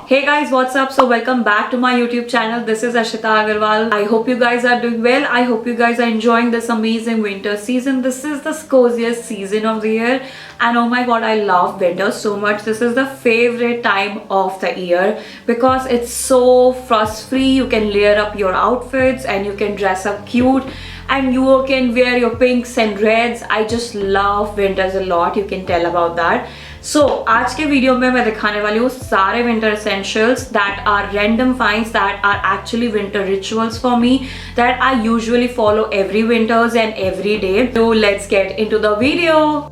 Hey guys, what's up? So welcome back to my YouTube channel. This is Ashita Agarwal. I hope you guys are doing well. I hope you guys are enjoying this amazing winter season. This is the coziest season of the year, and oh my god, I love winter so much. This is the favorite time of the year because it's so fuss free. You can layer up your outfits and you can dress up cute and you can wear your pinks and reds. I just love winters a lot. You can tell about that. So आज के video में मैं दिखाने वाली हूँ सारे winter essentials that are random finds that are actually winter rituals for me that I usually follow every winters and every day. So let's get into the video.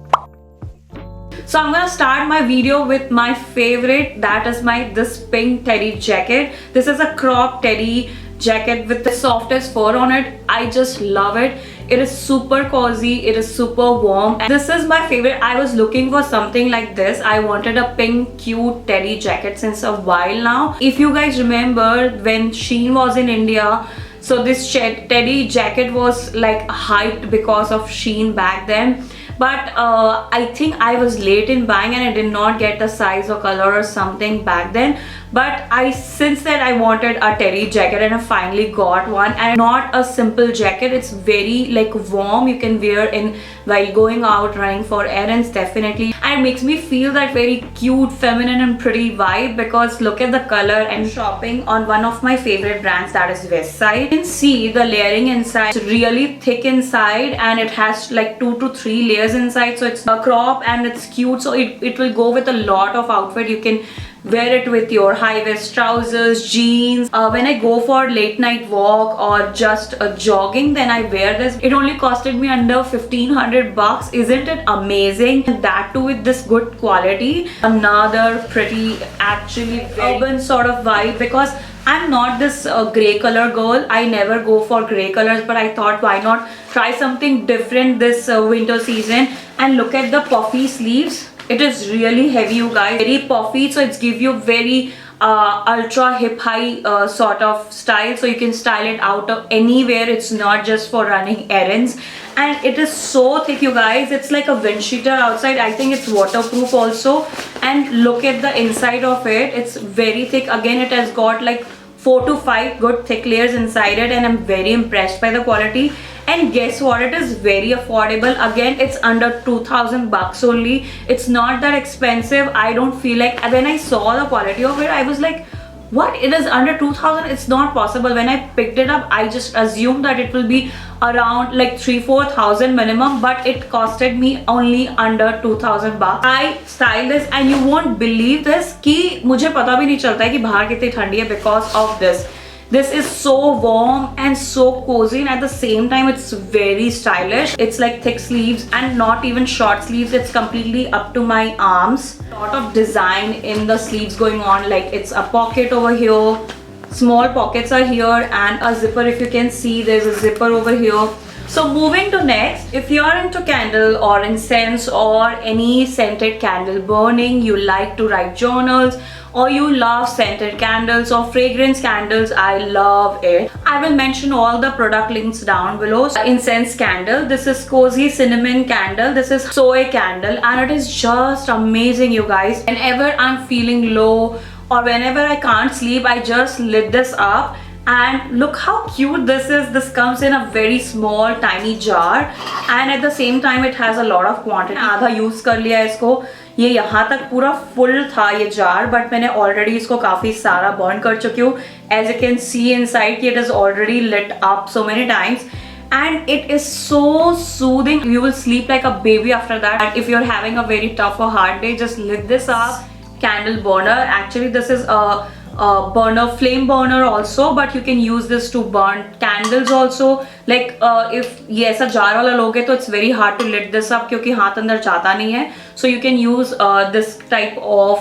So I'm gonna start my video with my favorite, that is this pink teddy jacket. This is a crop teddy jacket with the softest fur on it. I just love it. It is super cozy, it is super warm, and this is my favorite. I was looking for something like this. I wanted a pink cute teddy jacket since a while now. If you guys remember when Shein was in India, so this teddy jacket was like hyped because of Shein back then. But I think I was late in buying and I did not get the size or color or something back then. But since then I wanted a teddy jacket and I finally got one. And not a simple jacket, it's very like warm. You can wear in while going out running for errands definitely. And it makes me feel that very cute, feminine and pretty vibe because look at the color. And shopping on one of my favorite brands, that is Westside. You can see the layering inside. It's really thick inside and it has like 2 to 3 layers inside, so it's a crop and it's cute, so it will go with a lot of outfit. You can wear it with your high waist trousers, jeans. When I go for late night walk or just jogging, then I wear this. It only costed me under 1500 bucks. Isn't it amazing? And that too with this good quality. Another pretty, actually urban sort of vibe because I'm not this grey color girl. I never go for grey colors, but I thought why not try something different this winter season. And look at the puffy sleeves. It is really heavy, you guys. Very puffy, so it's give you very ultra hip high sort of style, so you can style it out of anywhere. It's not just for running errands. And it is so thick, you guys. It's like a wind cheater outside. I think it's waterproof also. And look at the inside of it. It's very thick. Again, it has got like 4 to 5 good thick layers inside it, and I'm very impressed by the quality. And guess what, it is very affordable. Again, it's under 2000 bucks only. It's not that expensive. I don't feel like, when I saw the quality of it, I was like, what, it is under 2000? It's not possible. When I picked it up, I just assumed that it will be around like 3-4,000 minimum, but it costed me only under 2000 bucks. I styled this and you won't believe this कि मुझे पता भी नहीं चलता है कि बाहर कितनी ठंडी है because of this. This is so warm and so cozy, and at the same time it's very stylish. It's like thick sleeves and not even short sleeves. It's completely up to my arms. A lot of design in the sleeves going on, like it's a pocket over here, small pockets are here, and a zipper. If you can see, there's a zipper over here. So moving to next, if you're into candle or incense or any scented candle burning, you like to write journals, or you love scented candles or fragrance candles, I love it. I will mention all the product links down below. Incense candle, this is cozy cinnamon candle, this is soy candle, and it is just amazing, you guys. Whenever I'm feeling low or whenever I can't sleep, I just lit this up. And look how cute this is. This comes in a very small tiny jar, and at the same time it has a lot of quantity. आधा use कर लिया इसको. ये यहाँ तक पूरा full था ये जार, बट मैंने ऑलरेडी इसको काफी सारा बर्न कर चुकी हूँ. As you can see inside, it is already lit up so many times. And it is so soothing. You will sleep like a baby after that. And if you're having a very tough or hard day, just lit this up. Candle burner. Actually, this is a burner, flame burner also, but you can use this to burn candles also. Like if ये ऐसा jar वाला लोगे तो it's very hard to lit this up क्योंकि हाथ अंदर जाता नहीं है. So you can use this type of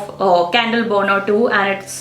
candle burner too, and it's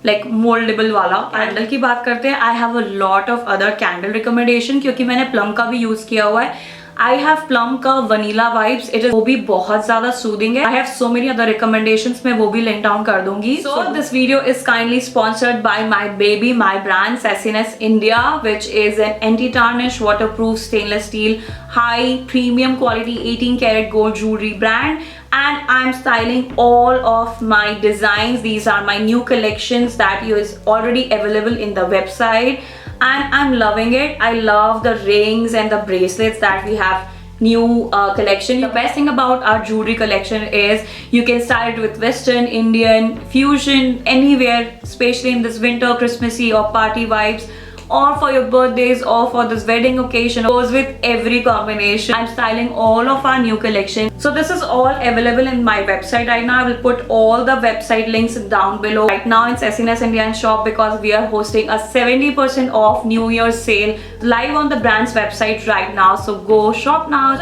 like moldable वाला. कैंडल की बात करते हैं, I have a lot of other candle recommendation क्योंकि मैंने प्लम का भी यूज किया हुआ है. I have plum का vanilla vibes. It is वो भी बहुत ज़्यादा soothing है. I have so many other recommendations. मैं वो भी link down कर दूँगी. So this video is kindly sponsored by my baby, my brand Sassiness India, which is an anti-tarnish, waterproof stainless steel, high premium quality 18 karat gold jewelry brand. and I'm styling all of my designs. These are my new collections that is already available in the website, and I'm loving it. I love the rings and the bracelets that we have new collection. The best thing about our jewelry collection is you can style it with Western, Indian, fusion, anywhere, especially in this winter, Christmassy or party vibes, or for your birthdays or for this wedding occasion. Goes with every combination. I'm styling all of our new collection. So this is all available in my website right now. I will put all the website links down below. Right now in Sassiness Indian shop, because we are hosting a 70% off New Year's sale live on the brand's website right now. So go shop now.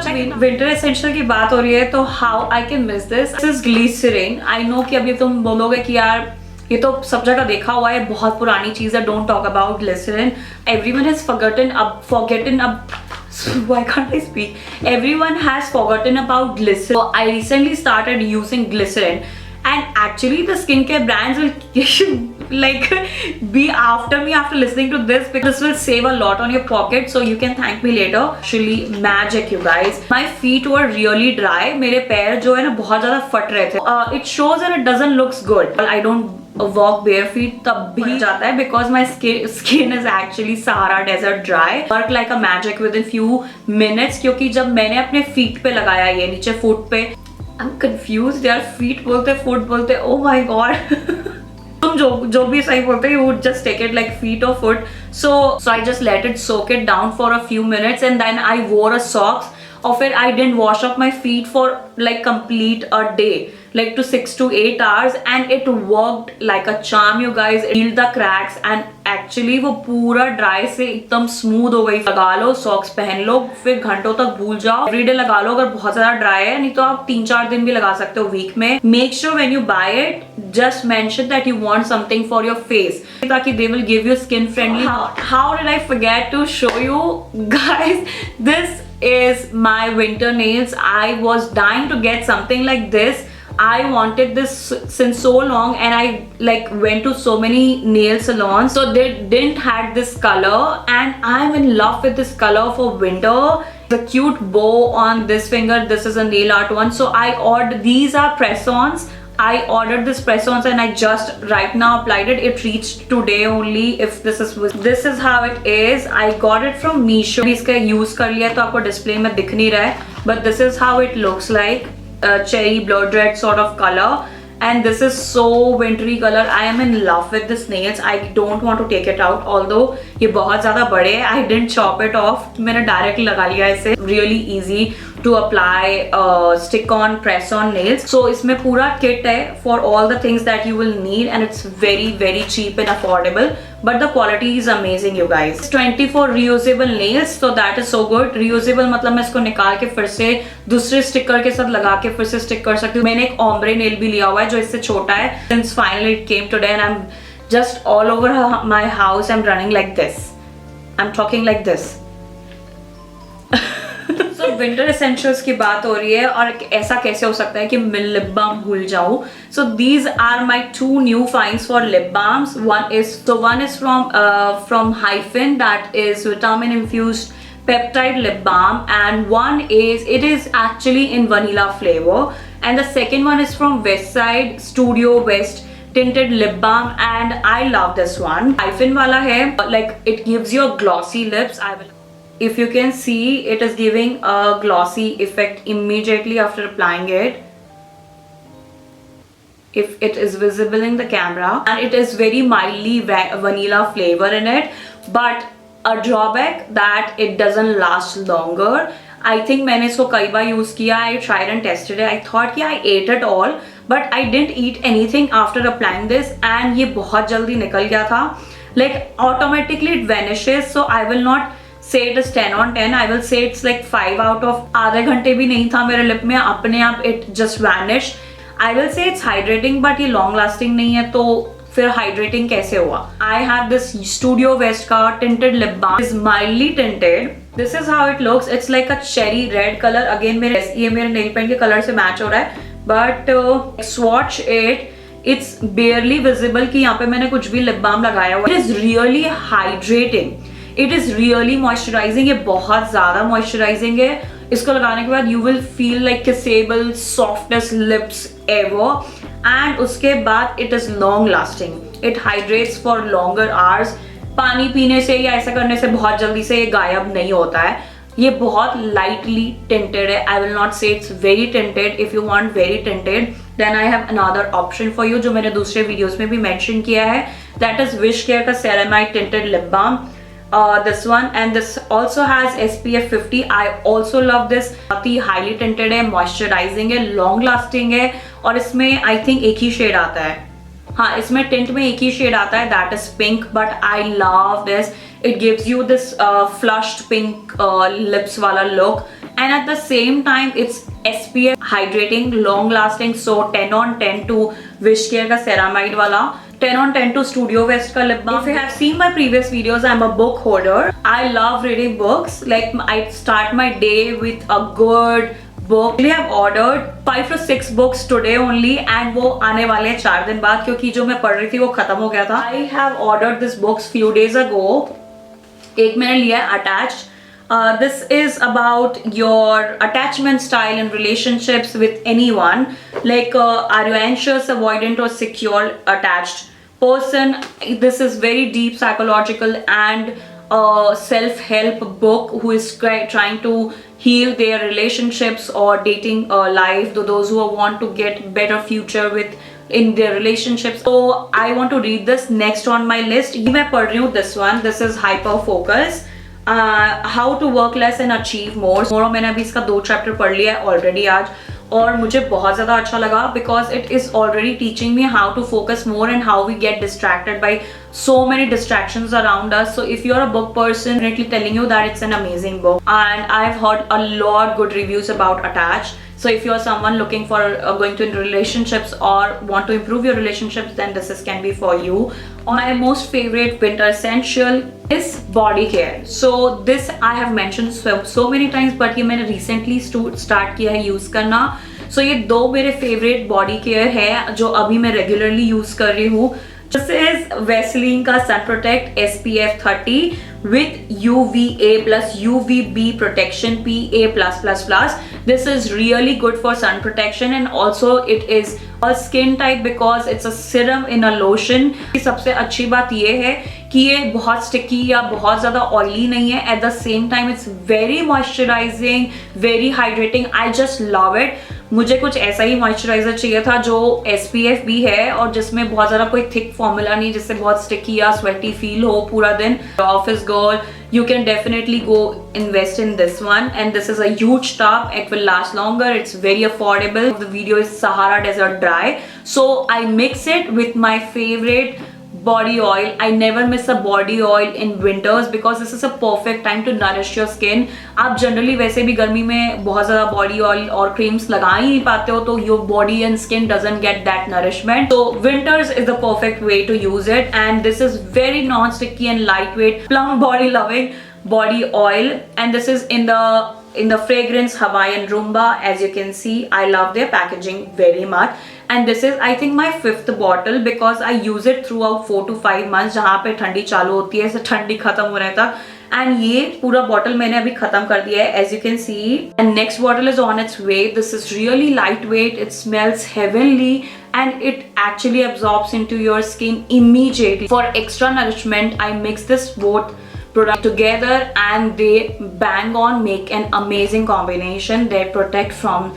Winter essential की बात हो रही है तो how I can miss this? This is glycerin. I know कि अभी तुम बोलोगे कि यार ये तो सब जगह देखा हुआ है, बहुत पुरानी चीज है, don't talk about glycerine. Everyone has forgotten why can't I speak? Everyone has forgotten about glycerin. So I recently started using glycerin, and actually the skincare brands will like be after me after listening to this, because this will save a lot on your pocket, so you can thank me later. Actually magic you guys. My feet were really dry. मेरे पैर जो है ना बहुत ज्यादा फट रहे थे. It shows and it doesn't looks good. I don't walk bare feet तब भी जाता है, because my skin is actually Sahara Desert dry. Work like a magic within few minutes, क्योंकि जब मैंने अपने feet पे लगाया, ये नीचे foot पे, I'm confused यार, feet बोलते foot बोलते, oh my god. तुम जो भी सही बोलते, you would just take it like feet or foot. So I just let it soak it down for a few minutes, and then I wore a socks. Or फिर I didn't wash up my feet for like complete a day, like to 6 to 8 hours, and it worked like a charm you guys. It healed the cracks, and actually वो पूरा dry से एकदम smooth हो गई. लगा लो, socks पहन लो, फिर घंटों तक भूल जाओ. Everyday लगा लो अगर बहुत ज़्यादा dry है, नहीं तो आप 3-4 दिन भी लगा सकते हो week में. Make sure when you buy it, just mention that you want something for your face, ताकि they will give you skin friendly. How did I forget to show you guys? This is my winter nails. I was dying to get something like this. I wanted this since so long, and I like went to so many nail salons, so they didn't had this color, and I'm in love with this color for winter. The cute bow on this finger, this is a nail art one, so I ordered, these are press-ons. I ordered this press-ons and I just right now applied it. It reached today only. If this is how it is. I got it from Meesho. इसका use कर लिया तो आपको display में दिख नहीं रहा है, but this is how it looks like. Cherry blood red sort of color, and this is so wintry color. I am in love with this nails. I don't want to take it out, although ये बहुत ज़्यादा बड़े हैं. I didn't chop it off. मैंने direct लगा लिया इसे. Really easy to apply stick on press on nails. So इसमें पूरा kit है for all the things that you will need, and it's very cheap and affordable, but the quality is amazing you guys. 24 reusable nails, so that is so good. Reusable मतलब मैं इसको निकाल के फिर से दूसरे स्टिकर के साथ लगा के फिर से स्टिक कर सकती हूँ. मैंने एक ombre nail भी लिया हुआ है जो इससे छोटा है. Since finally it came today, and I'm just all over my house. I'm running like this. I'm talking like this. So winter essentials की बात हो रही है, और ऐसा कैसे हो सकता है कि मैं lip balm भूल जाऊँ. So these are my 2 new finds for lip balms. One is from Hyphen, that is vitamin infused peptide lip balm, and one is actually in vanilla flavor, and the second one is from Westside Studio West tinted lip balm, and I love this one. Hyphen वाला है, like it gives you a glossy lips. If you can see, it is giving a glossy effect immediately after applying it. If it is visible in the camera, and it is very mildly vanilla flavor in it, but a drawback that it doesn't last longer. I think मैंने इसको कई बार use किया. I tried and tested it. I thought कि I ate it all, but I didn't eat anything after applying this, and ये बहुत जल्दी निकल गया था. Like automatically it vanishes, so I will not say it is 10 on 10. I will say it's like 5 out of. आधे घंटे भी नहीं था मेरे लिप में, अपने आप it just vanished. I will say it's hydrating, but ये long lasting नहीं है, तो फिर hydrating कैसे हुआ? I have this Studio West का tinted lip balm. It's mildly tinted. This is how it looks. It's like a cherry red color. Again ये मेरे nail paint के color से match हो रहा है. But swatch it. It's barely visible कि यहाँ पे मैंने कुछ भी lip balm लगाया हुआ. It is really hydrating. It is really moisturizing. ये बहुत ज़्यादा moisturizing है. इसको लगाने के बाद you will feel like kissable softest lips ever, and उसके बाद it is long lasting, it hydrates for longer hours. पानी पीने से या ऐसा करने से बहुत जल्दी से ये गायब नहीं होता है। ये बहुत लाइटली टिंटेड है, I will not say it's very tinted. If you want very tinted then I have another option for you, जो मैंने दूसरे वीडियोस में भी मेंशन किया है, दैट इज विश केयर का ceramide tinted lip balm, this one, and this also has SPF 50. I also love this, बहुत ही highly tinted है, moisturizing है, long lasting है, और इसमें I think एक ही शेड आता है। हाँ, इसमें टिंट में एक ही शेड आता है, that is pink, but I love this. It gives you this flushed pink lips वाला look, and at the same time it's SPF hydrating, long lasting, so 10 on 10 to Wish Care का ceramide वाला, 10 on 10 to Studio West का lip balm. If you have seen my previous videos, I'm a book hoarder. I love reading books. Like I start my day with a good book. I have ordered 5 to 6 books today only, and वो आने वाले हैं 4 दिन बाद, क्योंकि जो मैं पढ़ रही थी वो खत्म हो गया था। I have ordered this books few days ago. एक मैंने लिया है Attached. This is about your attachment style and relationships with anyone. Like, are you anxious, avoidant, or secure attached person? This is very deep psychological and self-help book who is trying to heal their relationships or dating life. Those who want to get better future with in their relationships. So I want to read this next on my list. ये मैं पढ़ रही हूँ this one. This is Hyper Focus. How to work less and achieve more. मैंने अभी इसका 2 chapter पढ़ लिया है ऑलरेडी आज, और मुझे बहुत ज़्यादा अच्छा लगा because it is already teaching me how to focus more and how we get distracted by so many distractions around us. So if you're a book person, definitely telling you that it's an amazing book, and I've heard a lot good reviews about Attached. So if you're someone looking for going to relationships or want to improve your relationships, then this can be for you. My most favorite winter essential is body care. So this I have mentioned so many times, but ये मैंने recently start किया है use करना. So ये 2 मेरे favorite body care है जो अभी मैं regularly use कर रही हूँ. This is Vaseline का Sun Protect SPF 30 with UVA plus UVB protection PA+++. This is really good for sun protection, and also it is a skin type because it's a serum in a lotion. सबसे अच्छी बात ये है कि ये बहुत sticky या बहुत ज़्यादा oily नहीं है. At the same time it's very moisturizing, very hydrating. I just love it. मुझे कुछ ऐसा ही मॉइस्चराइजर चाहिए था जो SPF भी है और जिसमें बहुत ज़्यादा कोई थिक फॉर्मूला नहीं, जिससे बहुत स्टिकी या स्वेटी फील हो पूरा दिन. Office girl, you can definitely go invest in this one, and this is a huge tub. It will last longer. It's very affordable. The video is Sahara Desert Dry, so I mix it with my favorite body oil. I never miss a body oil in winters because this is a perfect time to nourish your skin. आप generally वैसे भी गर्मी में बहुत ज़्यादा body oil और creams लगा ही नहीं पाते हो, तो your body and skin doesn't get that nourishment. So winters is the perfect way to use it, and this is very non-sticky and lightweight, plum body loving body oil, and this is in the fragrance Hawaiian Rumba. As you can see, I love their packaging very much, and this is I think my 5th bottle because I use it throughout 4 to 5 months जहाँ पे ठंडी चालू होती है, ठंडी खत्म होने तक, and ये पूरा bottle मैंने अभी खत्म कर दिया है, as you can see. And next bottle is on its way. This is really lightweight, it smells heavenly, and it actually absorbs into your skin immediately. For extra nourishment, I mix this both product together and they bang on, make an amazing combination. They protect from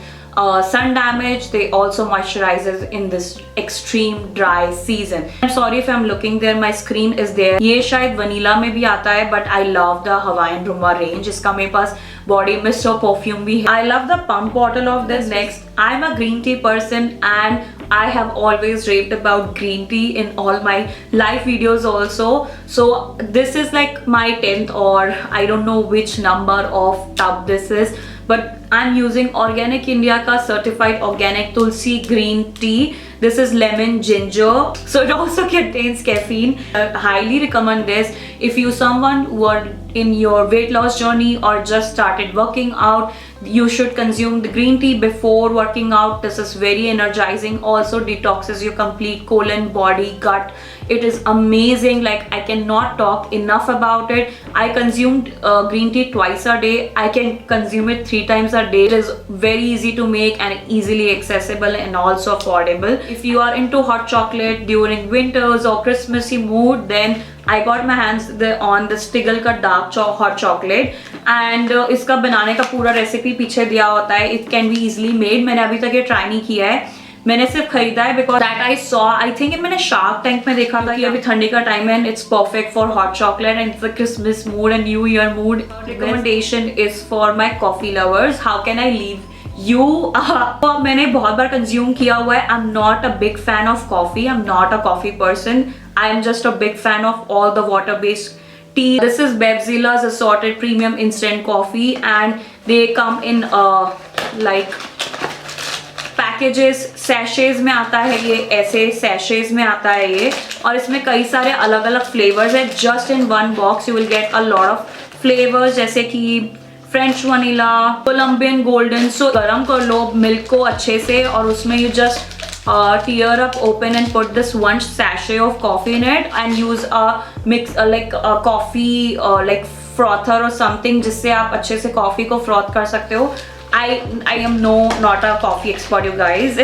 sun damage. They also moisturizes in this extreme dry season. I'm sorry if I'm looking there, my screen is there. ये शायद vanilla में भी आता है, but I love the Hawaiian Rumba range. इसका मेरे पास body mist और perfume भी है. I love the pump bottle of this. Next, I'm a green tea person and I have always raved about green tea in all my live videos also. So this is like my 10th or I don't know which number of tub this is, but I'm using Organic India ka certified organic tulsi green tea. This is lemon ginger, so it also contains caffeine. I highly recommend this if you someone who are in your weight loss journey or just started working out. You should consume the green tea before working out. This is very energizing, also detoxes your complete colon, body, gut. It is amazing. Like, I cannot talk enough about it. I consumed green tea twice a day. I can consume it 3 times a day. It is very easy to make and easily accessible and also affordable. If you are into hot chocolate during winters or Christmassy mood, then I got my hands on the Stigl का dark hot chocolate, and इसका बनाने का पूरा recipe पीछे दिया होता है. It can be easily made. मैंने अभी तक ये ट्राई नहीं किया है, मैंने सिर्फ खरीदा है because that I saw, I think मैंने शार्क टैंक में देखा था कि अभी ठंडी का टाइम है and it's perfect for hot chocolate and it's the Christmas mood and new year mood. Recommendation is for my coffee lovers. How can I leave you? मैंने बहुत बार कंज्यूम किया हुआ है. I am not a big fan of coffee. I am not a coffee person. I am just a big fan of all the water-based tea. This is Bevzilla's assorted premium instant coffee, and they come in like packages, sachets में आता है ये, ऐसे sachets में आता है ये, और इसमें कई सारे अलग अलग flavors है. Just in one box you will get a lot of flavors, जैसे कि French vanilla, Colombian golden. So गरम कर लो milk को अच्छे से, और उसमें you just tear up, open and put this one sachet of coffee in it and use a mix like a coffee like frother or something, जिससे आप अच्छे से कॉफी को फ्रॉथ कर सकते हो. I am not a coffee expert, you guys.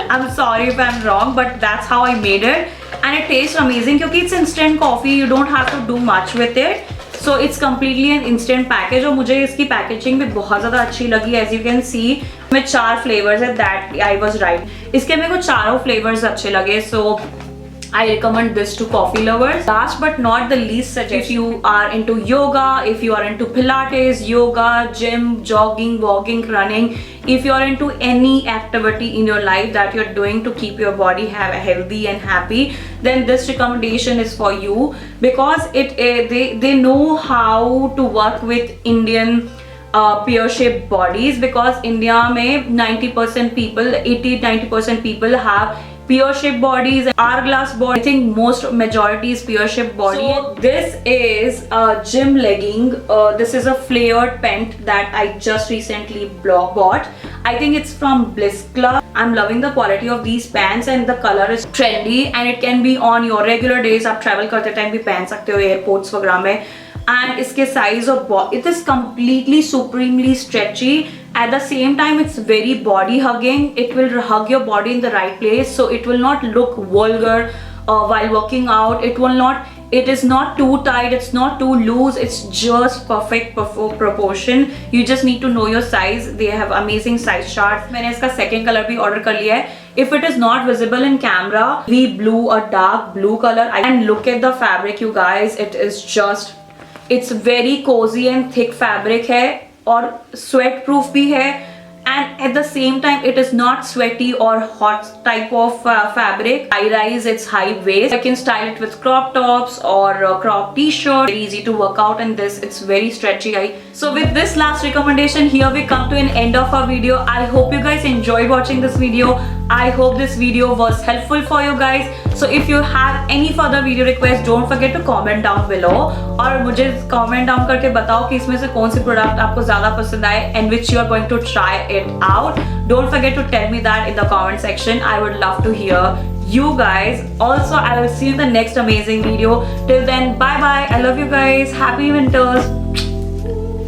I'm sorry if I'm wrong, but that's how I made it, and it tastes amazing क्योंकि it's instant coffee. You don't have to do much with it. So it's completely an instant package. और मुझे इसकी packaging भी बहुत ज़्यादा अच्छी लगी. As you can see, में 4 फ्लेवर्स है. That I was right. इसके मेरे को चारों फ्लेवर्स अच्छे लगे. So I recommend this to coffee lovers. Last but not the least, if you are into yoga, if you are into Pilates, yoga, gym, jogging, walking, running, if you are into any activity in your life that you're doing to keep your body healthy and happy, then this recommendation is for you, because they know how to work with Indian pear shaped bodies, because India mein 90% people, 80-90% people have pear shaped bodies, hourglass body. I think majority is pear shaped body. So this is a gym legging. This is a flared pant that I just recently bought. I think it's from Bliss Club. I'm loving the quality of these pants and the color is trendy and it can be on your regular days. आप travel करते time भी पहन सकते हो airports वगैरह में. And इसके size of it is completely supremely stretchy. At the same time, it's very body hugging. It will hug your body in the right place, so it will not look vulgar while working out. It is not too tight, it's not too loose, it's just perfect proportion. You just need to know your size. They have amazing size charts. मैंने इसका second color भी order कर लिया है. If it is not visible in camera, we blue, a dark blue color. And look at the fabric, you guys. It's very cozy and thick fabric है, और sweat proof भी है, and at the same time it is not sweaty or hot type of fabric. High rise, it's high waist. I can style it with crop tops or crop t-shirt. Very easy to work out in this. It's very stretchy. So with this last recommendation, here we come to an end of our video. I hope you guys enjoyed watching this video. I hope this video was helpful for you guys. So if you have any further video requests, don't forget to comment down below. और मुझे comment down करके बताओ कि इसमें से कौन सी product आपको ज़्यादा पसंद आए and which you are going to try it out. Don't forget to tell me that in the comment section. I would love to hear you guys. Also, I will see you in the next amazing video. Till then, bye bye. I love you guys. Happy winters.